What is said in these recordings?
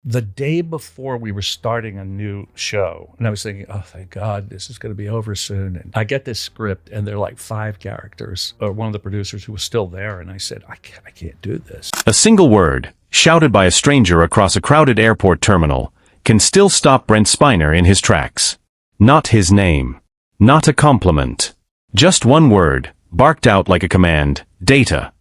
the day before we were starting a new show, and I was thinking, oh, thank God, this is going to be over soon. And I get this script, and they're like 5 characters. One of the producers who was still there, and I said, I can't do this. A single word, shouted by a stranger across a crowded airport terminal, can still stop Brent Spiner in his tracks. Not his name. Not a compliment. Just one word, barked out like a command: data.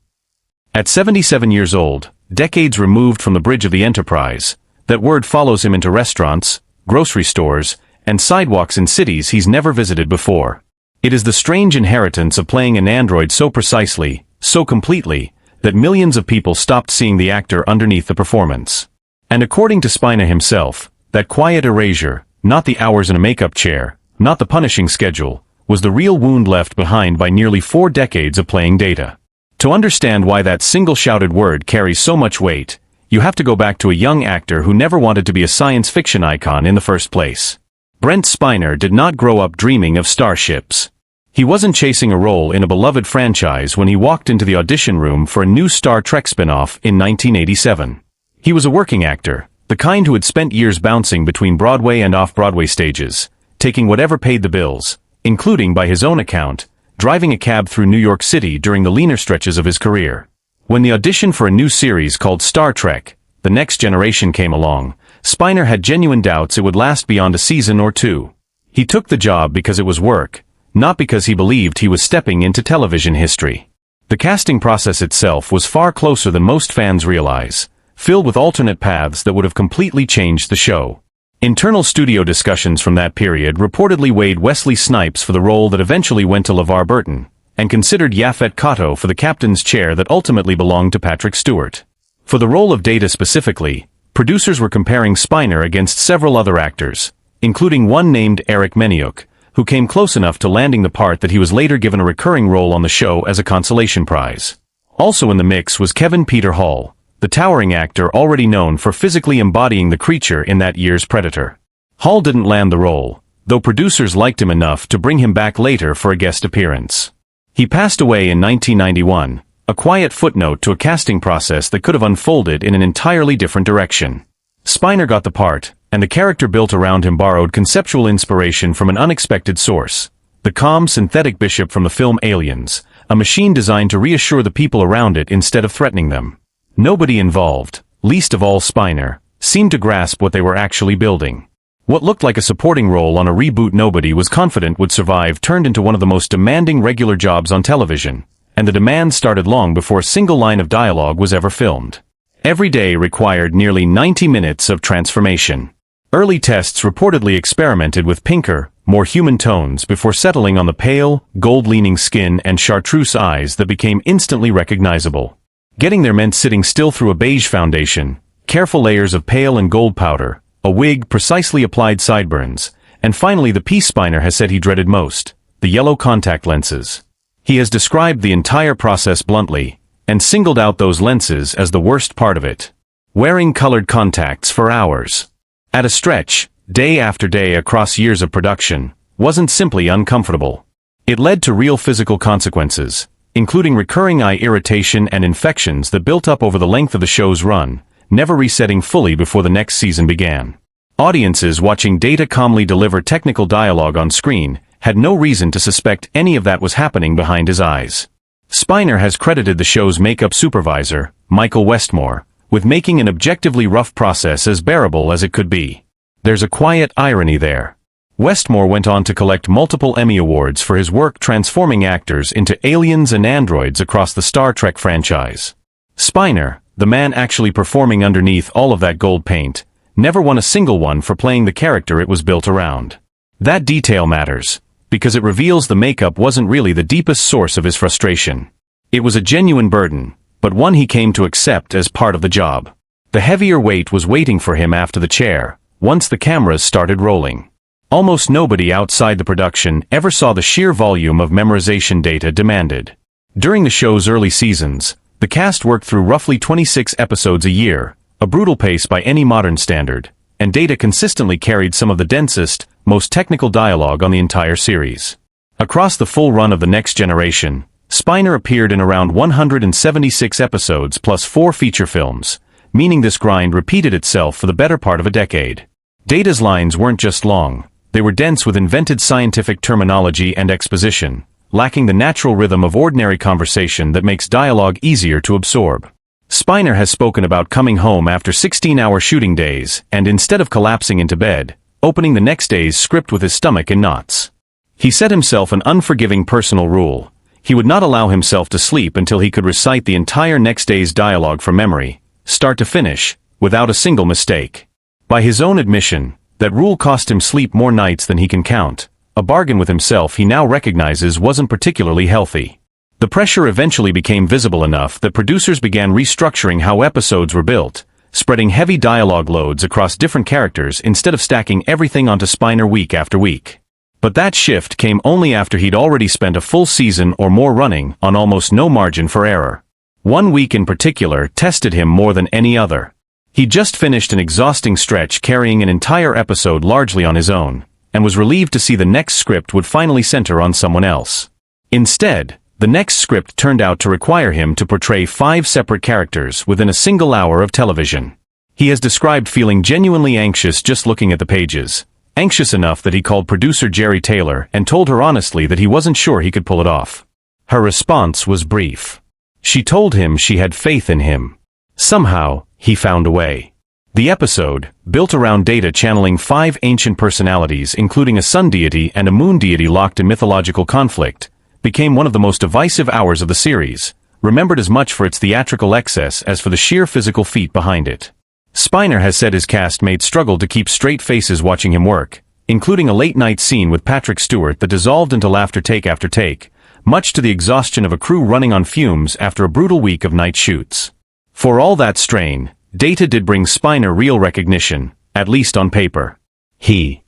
At 77 years old, decades removed from the bridge of the Enterprise, that word follows him into restaurants, grocery stores, and sidewalks in cities he's never visited before. It is the strange inheritance of playing an android so precisely, so completely, that millions of people stopped seeing the actor underneath the performance. And according to Spiner himself, that quiet erasure, not the hours in a makeup chair, not the punishing schedule, was the real wound left behind by nearly 4 decades of playing data. To understand why that single shouted word carries so much weight, you have to go back to a young actor who never wanted to be a science fiction icon in the first place. Brent Spiner did not grow up dreaming of starships. He wasn't chasing a role in a beloved franchise when he walked into the audition room for a new Star Trek spin-off in 1987. He was a working actor, the kind who had spent years bouncing between Broadway and off-Broadway stages, taking whatever paid the bills, including, by his own account, driving a cab through New York City during the leaner stretches of his career. When the audition for a new series called Star Trek: The Next Generation came along, Spiner had genuine doubts it would last beyond a season or 2. He took the job because it was work, not because he believed he was stepping into television history. The casting process itself was far closer than most fans realize, filled with alternate paths that would have completely changed the show. Internal studio discussions from that period reportedly weighed Wesley Snipes for the role that eventually went to LeVar Burton, and considered Yaphet Kotto for the captain's chair that ultimately belonged to Patrick Stewart. For the role of Data specifically, producers were comparing Spiner against several other actors, including one named Eric Meniuk, who came close enough to landing the part that he was later given a recurring role on the show as a consolation prize. Also in the mix was Kevin Peter Hall, the towering actor already known for physically embodying the creature in that year's Predator. Hall didn't land the role, though producers liked him enough to bring him back later for a guest appearance. He passed away in 1991, a quiet footnote to a casting process that could have unfolded in an entirely different direction. Spiner got the part, and the character built around him borrowed conceptual inspiration from an unexpected source: the calm synthetic bishop from the film Aliens, a machine designed to reassure the people around it instead of threatening them. Nobody involved, least of all Spiner, seemed to grasp what they were actually building. What looked like a supporting role on a reboot nobody was confident would survive turned into one of the most demanding regular jobs on television, and the demand started long before a single line of dialogue was ever filmed. Every day required nearly 90 minutes of transformation. Early tests reportedly experimented with pinker, more human tones before settling on the pale, gold-leaning skin and chartreuse eyes that became instantly recognizable. Getting there meant sitting still through a beige foundation, careful layers of pale and gold powder, a wig, precisely applied sideburns, and finally the piece Spiner has said he dreaded most: the yellow contact lenses. He has described the entire process bluntly, and singled out those lenses as the worst part of it. Wearing colored contacts for hours, at a stretch, day after day across years of production, wasn't simply uncomfortable. It led to real physical consequences, including recurring eye irritation and infections that built up over the length of the show's run, never resetting fully before the next season began. Audiences watching Data calmly deliver technical dialogue on screen had no reason to suspect any of that was happening behind his eyes. Spiner has credited the show's makeup supervisor, Michael Westmore, with making an objectively rough process as bearable as it could be. There's a quiet irony there. Westmore went on to collect multiple Emmy Awards for his work transforming actors into aliens and androids across the Star Trek franchise. Spiner, the man actually performing underneath all of that gold paint, never won a single one for playing the character it was built around. That detail matters, because it reveals the makeup wasn't really the deepest source of his frustration. It was a genuine burden, but one he came to accept as part of the job. The heavier weight was waiting for him after the chair, once the cameras started rolling. Almost nobody outside the production ever saw the sheer volume of memorization data demanded. During the show's early seasons, the cast worked through roughly 26 episodes a year, a brutal pace by any modern standard, and Data consistently carried some of the densest, most technical dialogue on the entire series. Across the full run of The Next Generation, Spiner appeared in around 176 episodes plus 4 feature films, meaning this grind repeated itself for the better part of a decade. Data's lines weren't just long, they were dense with invented scientific terminology and exposition, lacking the natural rhythm of ordinary conversation that makes dialogue easier to absorb. Spiner has spoken about coming home after 16-hour shooting days and, instead of collapsing into bed, opening the next day's script with his stomach in knots. He set himself an unforgiving personal rule. He would not allow himself to sleep until he could recite the entire next day's dialogue from memory, start to finish, without a single mistake. By his own admission, that rule cost him sleep more nights than he can count, a bargain with himself he now recognizes wasn't particularly healthy. The pressure eventually became visible enough that producers began restructuring how episodes were built, spreading heavy dialogue loads across different characters instead of stacking everything onto Spiner week after week. But that shift came only after he'd already spent a full season or more running on almost no margin for error. One week in particular tested him more than any other. He'd just finished an exhausting stretch carrying an entire episode largely on his own, and was relieved to see the next script would finally center on someone else. Instead, the next script turned out to require him to portray 5 separate characters within a single hour of television. He has described feeling genuinely anxious just looking at the pages, anxious enough that he called producer Jerry Taylor and told her honestly that he wasn't sure he could pull it off. Her response was brief. She told him she had faith in him. Somehow, he found a way. The episode, built around Data channeling 5 ancient personalities including a sun deity and a moon deity locked in mythological conflict, became one of the most divisive hours of the series, remembered as much for its theatrical excess as for the sheer physical feat behind it. Spiner has said his castmates struggled to keep straight faces watching him work, including a late-night scene with Patrick Stewart that dissolved into laughter take after take, much to the exhaustion of a crew running on fumes after a brutal week of night shoots. For all that strain, Data did bring Spiner real recognition, at least on paper. He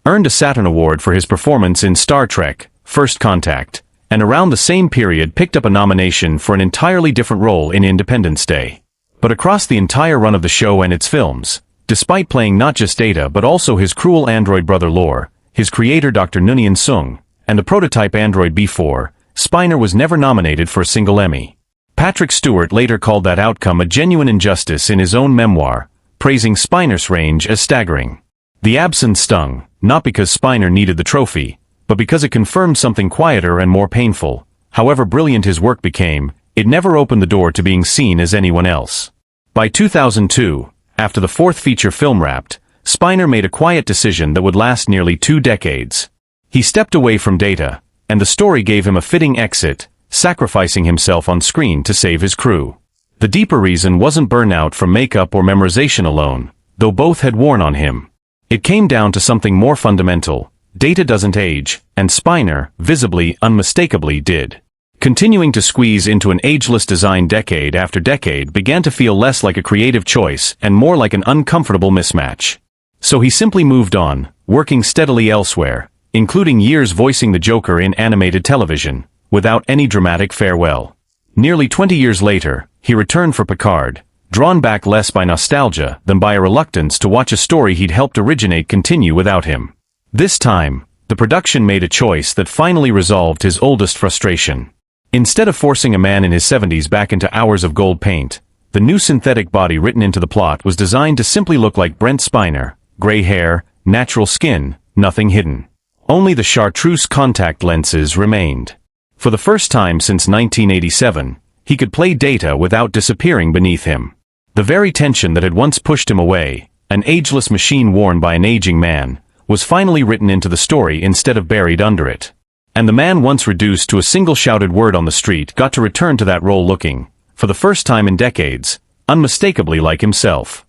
earned a Saturn Award for his performance in Star Trek: First Contact, and around the same period picked up a nomination for an entirely different role in Independence Day. But across the entire run of the show and its films, despite playing not just Data but also his cruel android brother Lore, his creator Dr. Noonien Sung, and the prototype android B4, Spiner was never nominated for a single Emmy. Patrick Stewart later called that outcome a genuine injustice in his own memoir, praising Spiner's range as staggering. The absence stung, not because Spiner needed the trophy, but because it confirmed something quieter and more painful. However brilliant his work became, it never opened the door to being seen as anyone else. By 2002, after the 4th feature film wrapped, Spiner made a quiet decision that would last nearly 2 decades. He stepped away from Data, and the story gave him a fitting exit, sacrificing himself on screen to save his crew. The deeper reason wasn't burnout from makeup or memorization alone, though both had worn on him. It came down to something more fundamental. Data doesn't age, and Spiner, visibly, unmistakably, did. Continuing to squeeze into an ageless design decade after decade began to feel less like a creative choice and more like an uncomfortable mismatch. So he simply moved on, working steadily elsewhere, including years voicing the Joker in animated television, without any dramatic farewell. Nearly 20 years later, he returned for Picard, drawn back less by nostalgia than by a reluctance to watch a story he'd helped originate continue without him. This time, the production made a choice that finally resolved his oldest frustration. Instead of forcing a man in his 70s back into hours of gold paint, the new synthetic body written into the plot was designed to simply look like Brent Spiner, gray hair, natural skin, nothing hidden. Only the chartreuse contact lenses remained. For the first time since 1987, he could play Data without disappearing beneath him. The very tension that had once pushed him away, an ageless machine worn by an aging man, was finally written into the story instead of buried under it. And the man once reduced to a single shouted word on the street got to return to that role looking, for the first time in decades, unmistakably like himself.